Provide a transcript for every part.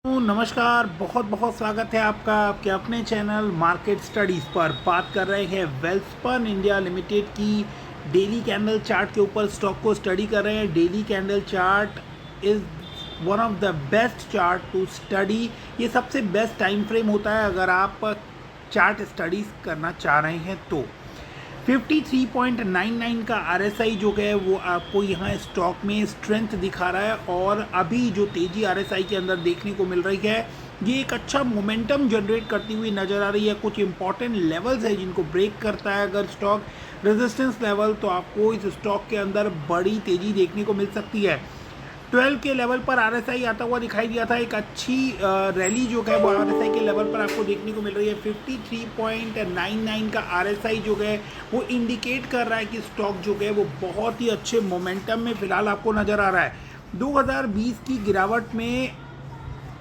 नमस्कार, बहुत बहुत स्वागत है आपका आपके अपने चैनल मार्केट स्टडीज़ पर। बात कर रहे हैं वेल्सपन इंडिया लिमिटेड की डेली कैंडल चार्ट के ऊपर स्टॉक को स्टडी कर रहे हैं। Daily candle chart is one of the best chart to study. ये सबसे बेस्ट टाइम फ्रेम होता है अगर आप चार्ट स्टडीज़ करना चाह रहे हैं तो 53.99 का RSI जो है वो आपको यहाँ स्टॉक में स्ट्रेंथ दिखा रहा है। और अभी जो तेज़ी RSI के अंदर देखने को मिल रही है ये एक अच्छा मोमेंटम जनरेट करती हुई नज़र आ रही है। कुछ इंपॉर्टेंट लेवल्स है जिनको ब्रेक करता है अगर स्टॉक रेजिस्टेंस लेवल, तो आपको इस स्टॉक के अंदर बड़ी तेज़ी देखने को मिल सकती है। 12 के लेवल पर RSI आता हुआ दिखाई दिया था। एक अच्छी रैली जो है वो RSI के लेवल पर आपको देखने को मिल रही है। 53.99 का RSI जो है वो इंडिकेट कर रहा है कि स्टॉक जो है वो बहुत ही अच्छे मोमेंटम में फ़िलहाल आपको नज़र आ रहा है। 2020 की गिरावट में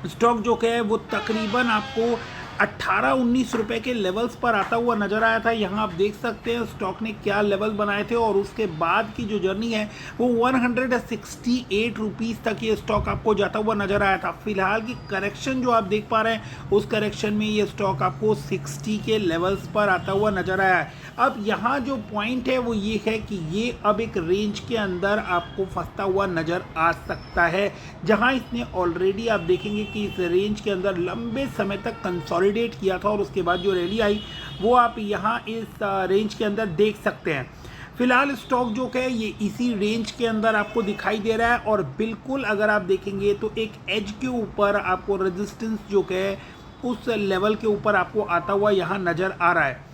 स्टॉक जो है वो तकरीबन आपको 18-19 रुपए के लेवल्स पर आता हुआ नज़र आया था। यहाँ आप देख सकते हैं स्टॉक ने क्या लेवल बनाए थे और उसके बाद की जो जर्नी है वो 168 रुपीज़ तक ये स्टॉक आपको जाता हुआ नज़र आया था। फिलहाल की करेक्शन जो आप देख पा रहे हैं उस करेक्शन में ये स्टॉक आपको 60 के लेवल्स पर आता हुआ नज़र आया है। अब यहाँ जो पॉइंट है वो ये है कि ये अब एक रेंज के अंदर आपको फंसता हुआ नज़र आ सकता है, जहाँ इसने ऑलरेडी आप देखेंगे कि इस रेंज के अंदर लंबे समय तक कंसोलिडेट किया था और उसके बाद जो रैली आई वो आप यहाँ इस रेंज के अंदर देख सकते हैं। फिलहाल स्टॉक जो है ये इसी रेंज के अंदर आपको दिखाई दे रहा है और बिल्कुल अगर आप देखेंगे तो एक एज के ऊपर आपको रेजिस्टेंस जो है उस लेवल के ऊपर आपको आता हुआ यहाँ नज़र आ रहा है।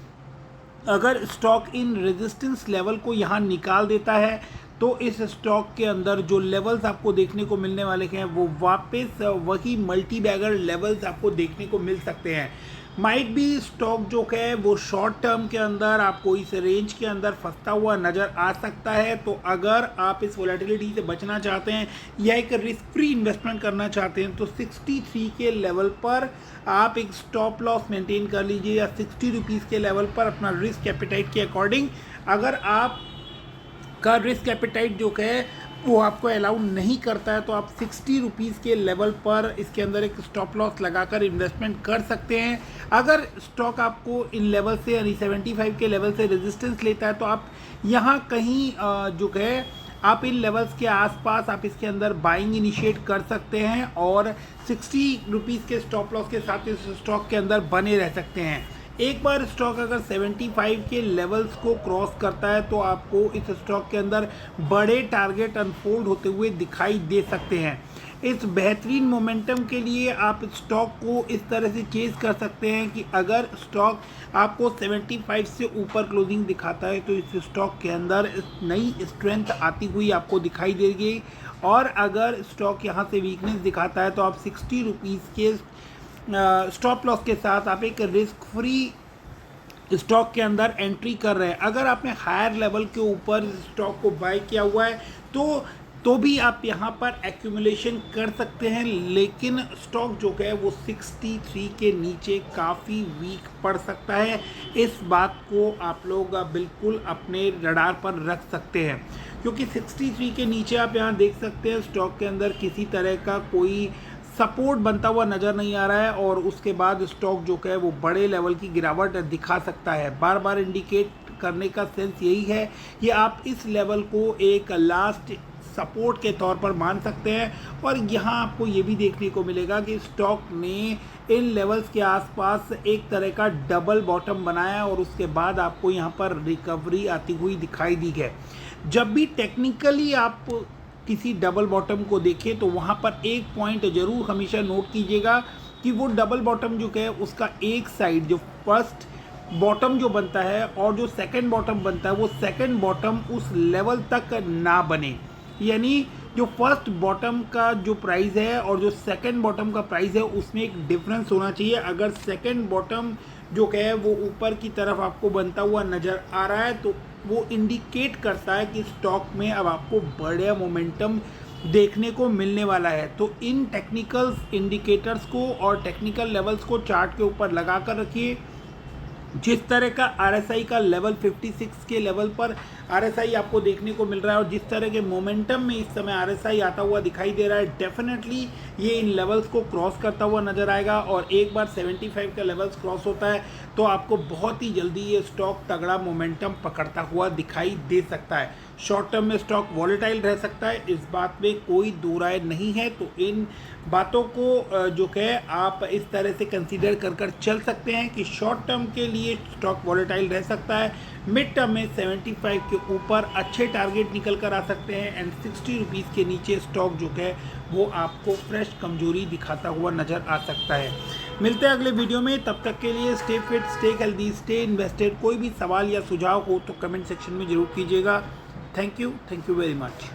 अगर स्टॉक इन रेजिस्टेंस लेवल को यहाँ निकाल देता है तो इस स्टॉक के अंदर जो लेवल्स आपको देखने को मिलने वाले हैं वो वापस वही मल्टी बैगर लेवल्स आपको देखने को मिल सकते हैं। माइट भी स्टॉक जो है वो शॉर्ट टर्म के अंदर आपको इस रेंज के अंदर फंसता हुआ नज़र आ सकता है। तो अगर आप इस वोलेटिलिटी से बचना चाहते हैं या एक रिस्क फ्री इन्वेस्टमेंट करना चाहते हैं तो 63 के लेवल पर आप एक स्टॉप लॉस मेंटेन कर लीजिए या 60 रुपीज़ के लेवल पर अपना रिस्क एपेटाइट के अकॉर्डिंग अगर आप का रिस्क एपेटाइट जो है वो आपको अलाउ नहीं करता है तो आप 60 रुपीज़ के लेवल पर इसके अंदर एक स्टॉप लॉस लगाकर इन्वेस्टमेंट कर सकते हैं। अगर स्टॉक आपको इन लेवल से यानी 75 के लेवल से रेजिस्टेंस लेता है तो आप यहाँ कहीं जो है आप इन लेवल्स के आसपास आप इसके अंदर बाइंग इनिशिएट कर सकते हैं और 60 रुपीज़ के स्टॉप लॉस के साथ इस स्टॉक के अंदर बने रह सकते हैं। एक बार स्टॉक अगर 75 के लेवल्स को क्रॉस करता है तो आपको इस स्टॉक के अंदर बड़े टारगेट अनफोल्ड होते हुए दिखाई दे सकते हैं। इस बेहतरीन मोमेंटम के लिए आप स्टॉक को इस तरह से चेज कर सकते हैं कि अगर स्टॉक आपको 75 से ऊपर क्लोजिंग दिखाता है तो इस स्टॉक के अंदर नई स्ट्रेंथ आती हुई आपको दिखाई देगी और अगर स्टॉक यहाँ से वीकनेस दिखाता है तो आप 60 रुपीज़ के स्टॉप लॉस के साथ आप एक रिस्क फ्री स्टॉक के अंदर एंट्री कर रहे हैं। अगर आपने हायर लेवल के ऊपर स्टॉक को बाय किया हुआ है तो भी आप यहाँ पर एक्यूमुलेशन कर सकते हैं, लेकिन स्टॉक जो है वो 63 के नीचे काफ़ी वीक पड़ सकता है। इस बात को आप लोग बिल्कुल अपने रडार पर रख सकते हैं क्योंकि 63 के नीचे आप यहाँ देख सकते हैं स्टॉक के अंदर किसी तरह का कोई सपोर्ट बनता हुआ नज़र नहीं आ रहा है और उसके बाद स्टॉक जो है वो बड़े लेवल की गिरावट दिखा सकता है। बार बार इंडिकेट करने का सेंस यही है कि आप इस लेवल को एक लास्ट सपोर्ट के तौर पर मान सकते हैं और यहाँ आपको ये भी देखने को मिलेगा कि स्टॉक ने इन लेवल्स के आसपास एक तरह का डबल बॉटम बनाया और उसके बाद आपको यहाँ पर रिकवरी आती हुई दिखाई दी है। जब भी टेक्निकली आप किसी डबल बॉटम को देखें तो वहाँ पर एक पॉइंट ज़रूर हमेशा नोट कीजिएगा कि वो डबल बॉटम जो है उसका एक साइड जो फर्स्ट बॉटम जो बनता है और जो सेकंड बॉटम बनता है वो सेकंड बॉटम उस लेवल तक ना बने। यानी जो फर्स्ट बॉटम का जो प्राइस है और जो सेकंड बॉटम का प्राइस है उसमें एक डिफरेंस होना चाहिए। अगर सेकंड बॉटम जो है वो ऊपर की तरफ आपको बनता हुआ नज़र आ रहा है तो वो इंडिकेट करता है कि स्टॉक में अब आपको बड़ा मोमेंटम देखने को मिलने वाला है। तो इन टेक्निकल इंडिकेटर्स को और टेक्निकल लेवल्स को चार्ट के ऊपर लगा कर रखिए जिस तरह का आरएसआई का लेवल 56 के लेवल पर आरएसआई आपको देखने को मिल रहा है और जिस तरह के मोमेंटम में इस समय आरएसआई आता हुआ दिखाई दे रहा है, डेफिनेटली ये इन लेवल्स को क्रॉस करता हुआ नजर आएगा। और एक बार 75 का लेवल्स क्रॉस होता है तो आपको बहुत ही जल्दी ये स्टॉक तगड़ा मोमेंटम पकड़ता हुआ दिखाई दे सकता है। शॉर्ट टर्म में स्टॉक वॉलेटाइल रह सकता है, इस बात में कोई दो राय नहीं है। तो इन बातों को जो है आप इस तरह से कंसीडर कर चल सकते हैं कि शॉर्ट टर्म के लिए स्टॉक वॉलेटाइल रह सकता है, मिड टर्म में 75 के ऊपर अच्छे टारगेट निकल कर आ सकते हैं एंड 60 रुपीज़ के नीचे स्टॉक जो है वो आपको फ्रेश कमजोरी दिखाता हुआ नज़र आ सकता है। मिलते हैं अगले वीडियो में, तब तक के लिए stay fit, stay healthy, stay invested. कोई भी सवाल या सुझाव हो तो कमेंट सेक्शन में ज़रूर कीजिएगा। Thank you very much.